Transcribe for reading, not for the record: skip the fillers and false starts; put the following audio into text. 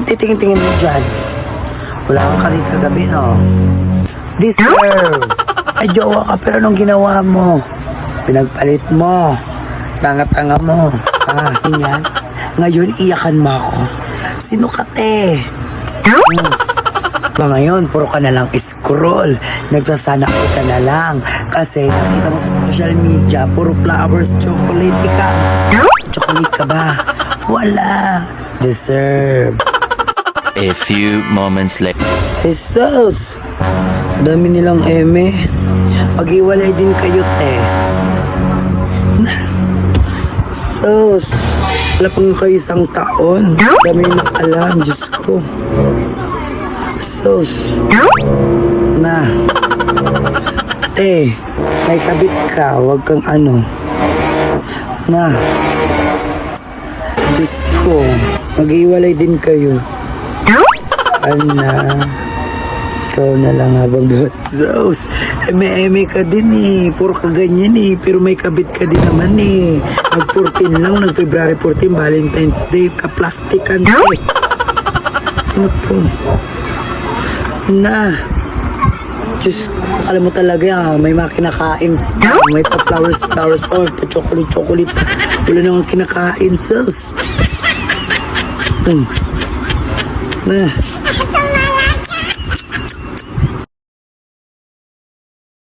titingin-tingin mo dyan? Wala kang karit kagabi, no? Deserve! Ay, jowa ka, pero anong ginawa mo? Pinagpalit mo. Tanga-tanga mo. Tangahin yan. Ngayon, iyakan mo ako. Sino ka, te? Ngayon, puro ka na lang scroll. Nagsasanakot ka na lang. Kasi nakita mo sa social media, puro flowers, chocolate ka. Chocolate ka ba? Wala. Deserve. A few moments later. Jesus! Dami nilang eme. Pag-iwalay din kayo, te. Sus! Wala pang kayo isang taon. Dami na alam, Diyos ko. Sus! Na. Te, may kabit ka. Huwag kang ano. Na. Diyos ko. Mag-iwalay din kayo. Sana ikaw na lang habang doon. Sus, eme-eme ka din eh. Puro ka ganyan eh. Pero may kabit ka din naman eh. Nag-14 lang, nag-February 14, Valentine's Day. Kaplastikan eh. Ano to? Na. Diyos, alam mo talaga, may mga kinakain. May pa-flowers pa, may pa-chocolate. Wala nang kinakain, sus. Na.